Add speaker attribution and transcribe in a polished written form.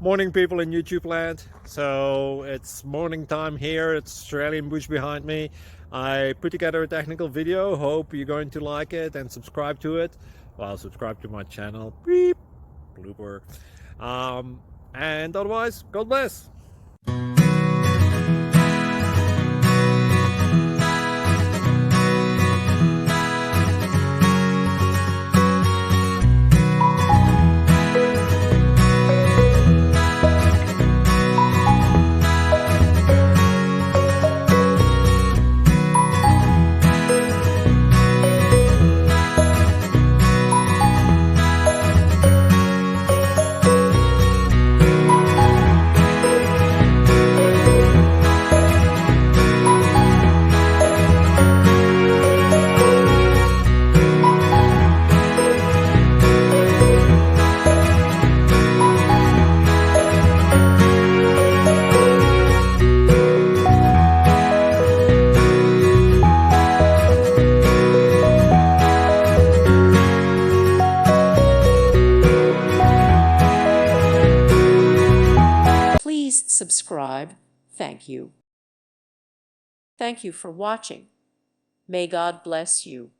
Speaker 1: Morning, people in YouTube land. So it's morning time here. It's Australian bush behind me. I put together a technical video. Hope you're going to like it and subscribe to it. Well, subscribe to my channel. Beep. Blooper. And otherwise, God bless.
Speaker 2: Please subscribe. Thank you. Thank you for watching. May God bless you.